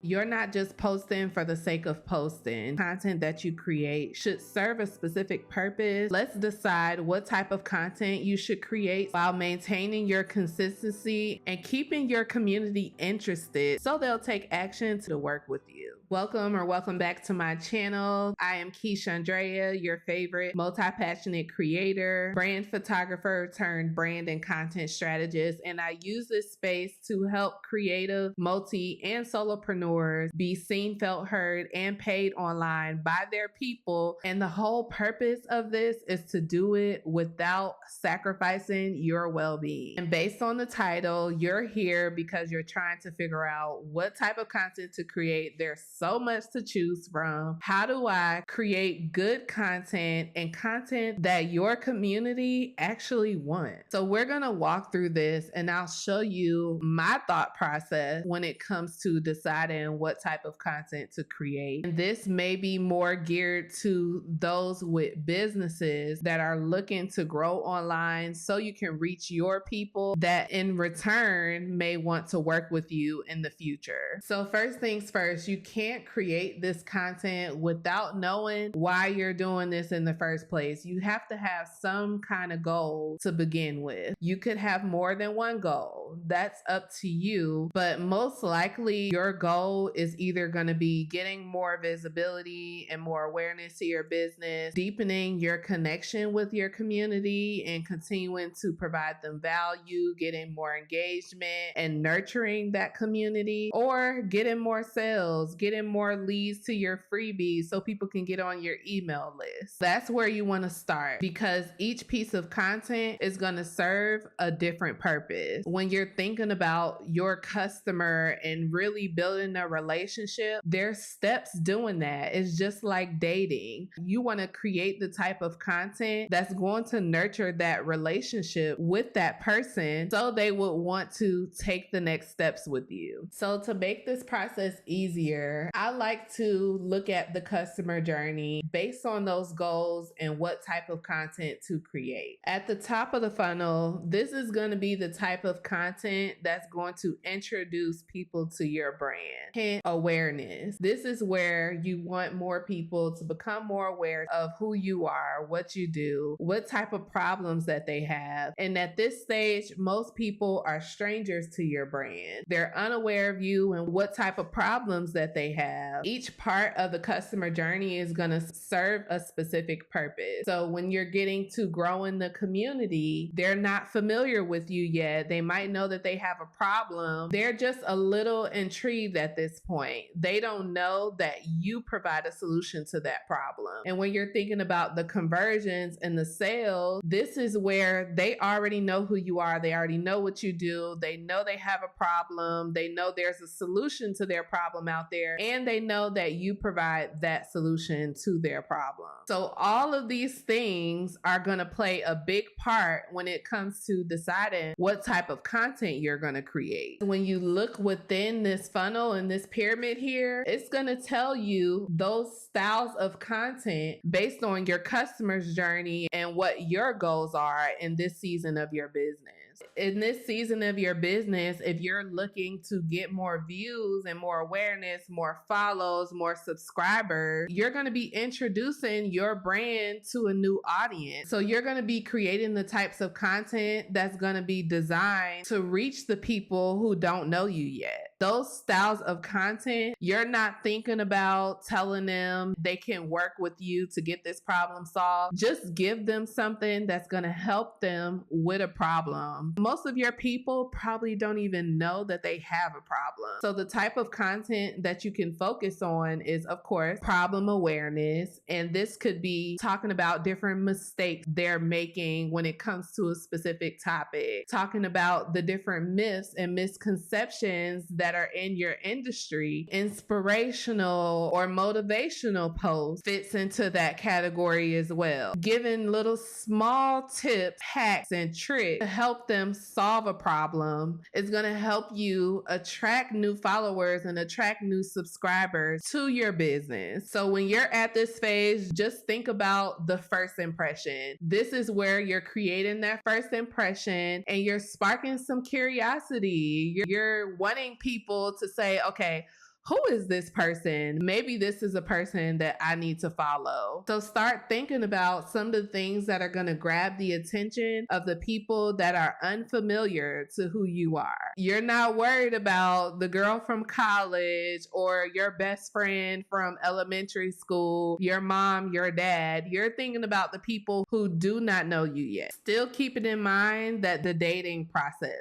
You're not just posting for the sake of posting. Content that you create should serve a specific purpose. Let's decide what type of content you should create while maintaining your consistency and keeping your community interested so they'll take action to work with you. Welcome back to my channel. I am KeaShundrea, your favorite multi-passionate creator, brand photographer turned brand and content strategist, and I use this space to help creative, multi, and solopreneurs be seen, felt, heard, and paid online by their people. And the whole purpose of this is to do it without sacrificing your well-being. And based on the title, you're here because you're trying to figure out what type of content to create. There's so much to choose from. How do I create good content and content that your community actually wants? So we're going to walk through this and I'll show you my thought process when it comes to deciding what type of content to create. And this may be more geared to those with businesses that are looking to grow online so you can reach your people that in return may want to work with you in the future. So first things first, you can't create this content without knowing why you're doing this in the first place. You have to have some kind of goal to begin with. You could have more than one goal. That's up to you, but most likely your goal is either going to be getting more visibility and more awareness to your business, deepening your connection with your community and continuing to provide them value, getting more engagement and nurturing that community, or getting more sales, getting more leads to your freebies so people can get on your email list. That's where you want to start because each piece of content is going to serve a different purpose. When you're thinking about your customer and really building a relationship, there's steps doing that. It's just like dating. You want to create the type of content that's going to nurture that relationship with that person so they would want to take the next steps with you. So to make this process easier, I like to look at the customer journey based on those goals and what type of content to create. At the top of the funnel, this is going to be the type of content that's going to introduce people to your brand. Hence, awareness. This is where you want more people to become more aware of who you are, what you do, what type of problems that they have. And at this stage, most people are strangers to your brand. They're unaware of you and what type of problems that they have. Each part of the customer journey is going to serve a specific purpose. So when you're getting to growing the community, they're not familiar with you yet. They might know that they have a problem. They're just a little intrigued at this point. They don't know that you provide a solution to that problem. And when you're thinking about the conversions and the sales, this is where they already know who you are. They already know what you do. They know they have a problem. They know there's a solution to their problem out there. And they know that you provide that solution to their problem. So all of these things are going to play a big part when it comes to deciding what type of content you're going to create. When you look within this funnel and this pyramid here, it's going to tell you those styles of content based on your customer's journey and what your goals are in this season of your business. In this season of your business, if you're looking to get more views and more awareness, more follows, more subscribers, you're going to be introducing your brand to a new audience. So you're going to be creating the types of content that's going to be designed to reach the people who don't know you yet. Those styles of content, you're not thinking about telling them they can work with you to get this problem solved. Just give them something that's going to help them with a problem. Most of your people probably don't even know that they have a problem. So the type of content that you can focus on is, of course, problem awareness. And this could be talking about different mistakes they're making when it comes to a specific topic, talking about the different myths and misconceptions that are in your industry. Inspirational or motivational posts fits into that category as well. Giving little small tips, hacks, and tricks to help them solve a problem is going to help you attract new followers and attract new subscribers to your business. So when you're at this phase, just think about the first impression. This is where you're creating that first impression and you're sparking some curiosity. You're wanting people to say, okay, who is this person? Maybe this is a person that I need to follow. So start thinking about some of the things that are going to grab the attention of the people that are unfamiliar to who you are. You're not worried about the girl from college or your best friend from elementary school, your mom, your dad. You're thinking about the people who do not know you yet. Still keep it in mind that the dating process,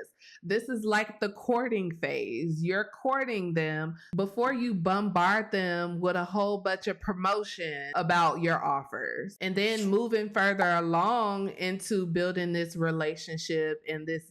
this is like the courting phase. You're courting them before you bombard them with a whole bunch of promotion about your offers. And then moving further along into building this relationship and this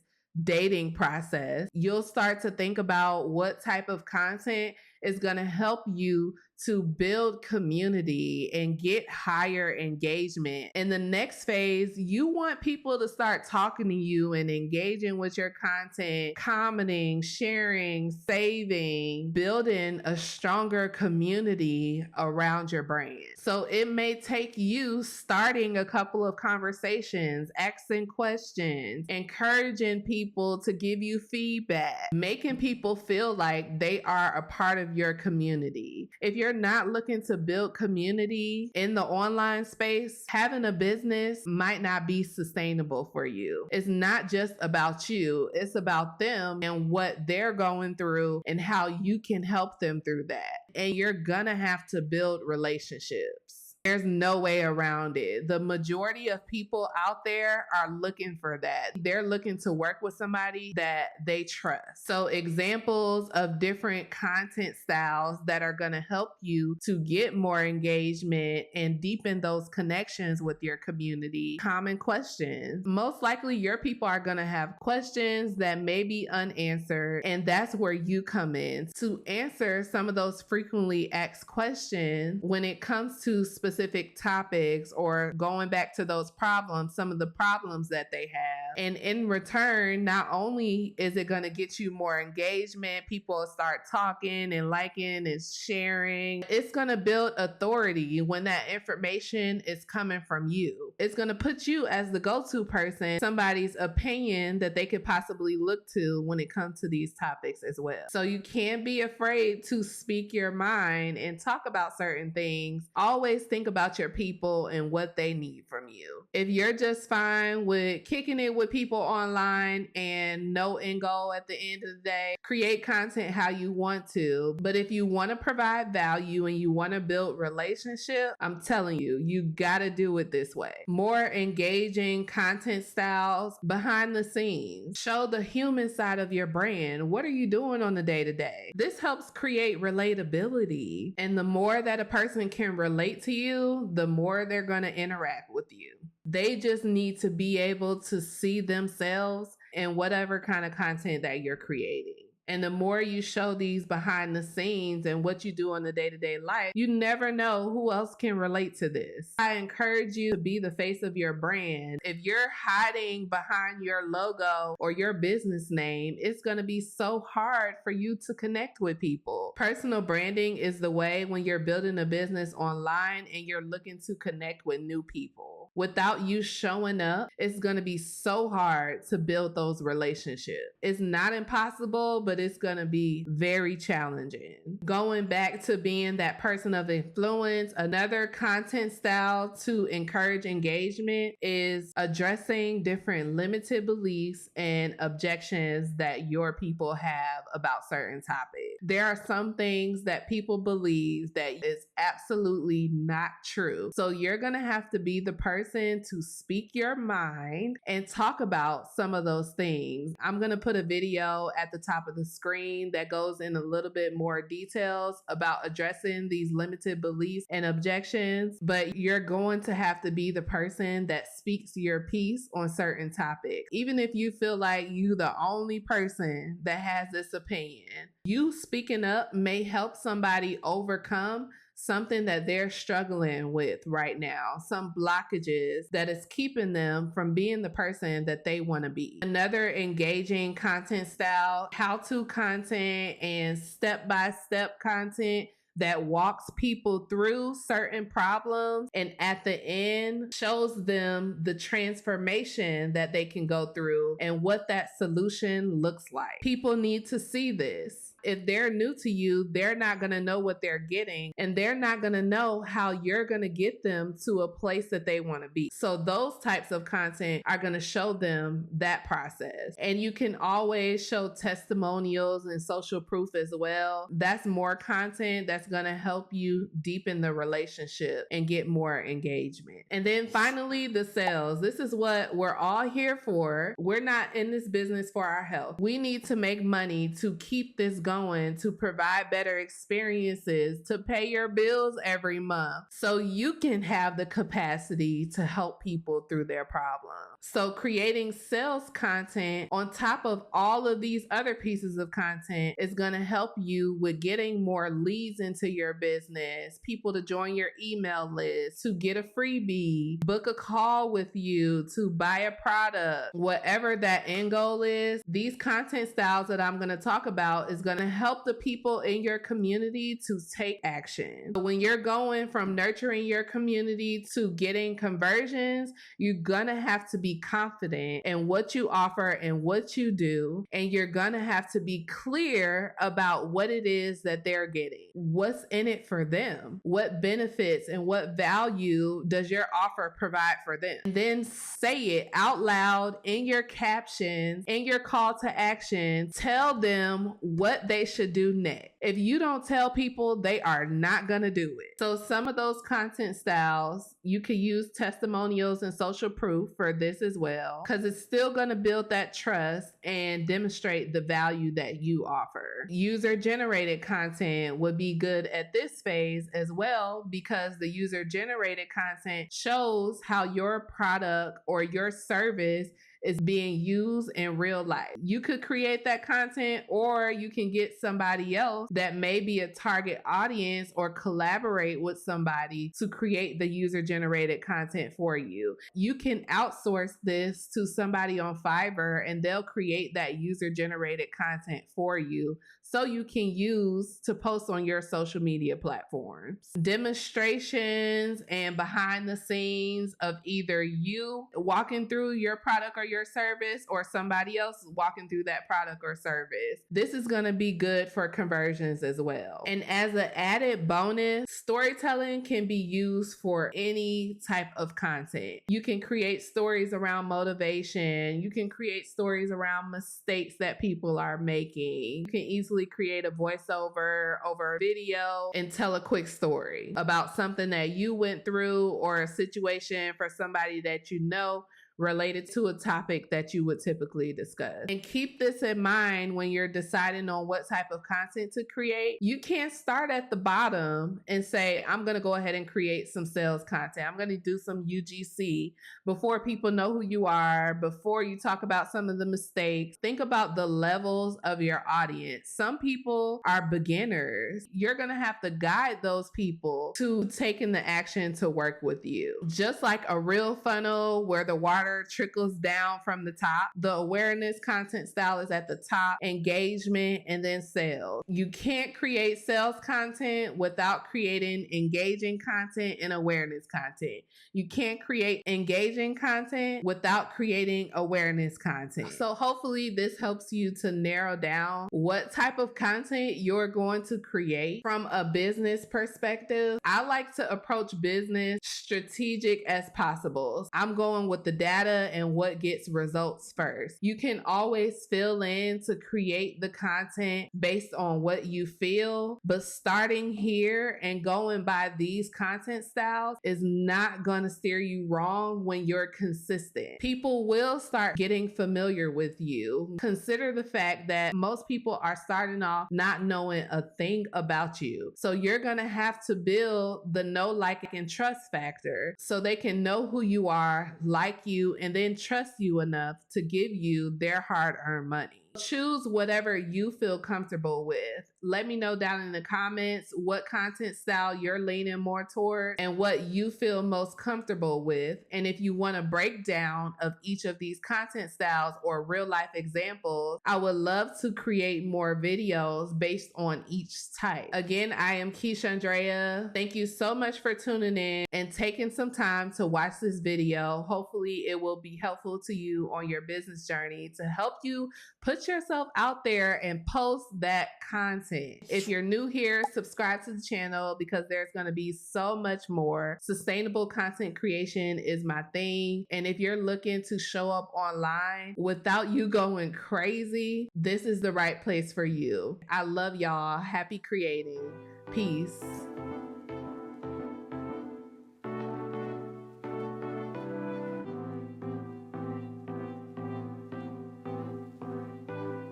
dating process, you'll start to think about what type of content is going to help you to build community and get higher engagement. In the next phase, you want people to start talking to you and engaging with your content, commenting, sharing, saving, building a stronger community around your brand. So it may take you starting a couple of conversations, asking questions, encouraging people to give you feedback, making people feel like they are a part of your community. If you're not looking to build community in the online space, having a business might not be sustainable for you. It's not just about you, it's about them and what they're going through and how you can help them through that. And you're gonna have to build relationships. There's no way around it. The majority of people out there are looking for that. They're looking to work with somebody that they trust. So examples of different content styles that are going to help you to get more engagement and deepen those connections with your community. Common questions. Most likely your people are going to have questions that may be unanswered, and that's where you come in to answer some of those frequently asked questions when it comes to specific topics or going back to those problems, some of the problems that they have. And in return, not only is it going to get you more engagement, people start talking and liking and sharing, it's going to build authority when that information is coming from you. It's going to put you as the go-to person, somebody's opinion that they could possibly look to when it comes to these topics as well. So you can't be afraid to speak your mind and talk about certain things. Always think about your people and what they need from you. If you're just fine with kicking it with people online and no end goal at the end of the day, create content how you want to. But if you want to provide value and you want to build relationship, I'm telling you, you got to do it this way. More engaging content styles behind the scenes. Show the human side of your brand. What are you doing on the day-to-day? This helps create relatability. And the more that a person can relate to you, the more they're going to interact with you. They just need to be able to see themselves in whatever kind of content that you're creating. And the more you show these behind the scenes and what you do in the day-to-day life, you never know who else can relate to this. I encourage you to be the face of your brand. If you're hiding behind your logo or your business name, it's going to be so hard for you to connect with people. Personal branding is the way when you're building a business online and you're looking to connect with new people. Without you showing up, it's going to be so hard to build those relationships. It's not impossible, but it's going to be very challenging. Going back to being that person of influence, another content style to encourage engagement is addressing different limited beliefs and objections that your people have about certain topics. There are some things that people believe that is absolutely not true. So you're going to have to be the person to speak your mind and talk about some of those things. I'm going to put a video at the top of the screen that goes in a little bit more details about addressing these limited beliefs and objections, but you're going to have to be the person that speaks your piece on certain topics. Even if you feel like you're the only person that has this opinion, you speaking up may help somebody overcome something that they're struggling with right now, some blockages that is keeping them from being the person that they want to be. Another engaging content style, how-to content and step-by-step content that walks people through certain problems and at the end shows them the transformation that they can go through and what that solution looks like. People need to see this. If they're new to you, they're not going to know what they're getting, and they're not going to know how you're going to get them to a place that they want to be. So those types of content are going to show them that process. And you can always show testimonials and social proof as well. That's more content that's going to help you deepen the relationship and get more engagement. And then finally, the sales. This is what we're all here for. We're not in this business for our health. We need to make money to keep this going, to provide better experiences, to pay your bills every month, so you can have the capacity to help people through their problems. So creating sales content on top of all of these other pieces of content is going to help you with getting more leads into your business, people to join your email list, to get a freebie, book a call with you, to buy a product, whatever that end goal is. These content styles that I'm going to talk about is going to help the people in your community to take action. When you're going from nurturing your community to getting conversions, you're going to have to be confident in what you offer and what you do. And you're going to have to be clear about what it is that they're getting. What's in it for them? What benefits and what value does your offer provide for them? And then say it out loud in your captions, in your call to action. Tell them what they should do next. If you don't tell people, they are not going to do it. So some of those content styles, you could use testimonials and social proof for this as well, because it's still going to build that trust and demonstrate the value that you offer. User generated content would be good at this phase as well, because the user generated content shows how your product or your service is being used in real life. You could create that content, or you can get somebody else that may be a target audience or collaborate with somebody to create the user generated content for you. You can outsource this to somebody on Fiverr and they'll create that user generated content for you, so you can use to post on your social media platforms. Demonstrations and behind the scenes of either you walking through your product or your service, or somebody else walking through that product or service. This is going to be good for conversions as well. And as an added bonus, storytelling can be used for any type of content. You can create stories around motivation. You can create stories around mistakes that people are making. You can easily create a voiceover over a video and tell a quick story about something that you went through, or a situation for somebody that you know, related to a topic that you would typically discuss. And keep this in mind when you're deciding on what type of content to create. You can't start at the bottom and say, I'm going to go ahead and create some sales content. I'm going to do some UGC before people know who you are, before you talk about some of the mistakes. Think about the levels of your audience. Some people are beginners. You're going to have to guide those people to taking the action to work with you. Just like a real funnel where the water trickles down from the top, the awareness content style is at the top, engagement, and then sales. You can't create sales content without creating engaging content and awareness content. You can't create engaging content without creating awareness content. So hopefully this helps you to narrow down what type of content you're going to create from a business perspective. I like to approach business strategic as possible. I'm going with the data and what gets results first. You can always fill in to create the content based on what you feel, but starting here and going by these content styles is not going to steer you wrong when you're consistent. People will start getting familiar with you. Consider the fact that most people are starting off not knowing a thing about you. So you're going to have to build the know, like, and trust factor so they can know who you are, like you, and then trust you enough to give you their hard-earned money. Choose whatever you feel comfortable with. Let me know down in the comments what content style you're leaning more toward and what you feel most comfortable with. And if you want a breakdown of each of these content styles or real life examples, I would love to create more videos based on each type. Again, I am KeaShundrea. Thank you so much for tuning in and taking some time to watch this video. Hopefully it will be helpful to you on your business journey to help you put yourself out there and post that content. If you're new here, subscribe to the channel because there's going to be so much more. Sustainable content creation is my thing. And if you're looking to show up online without you going crazy, this is the right place for you. I love y'all. Happy creating. Peace.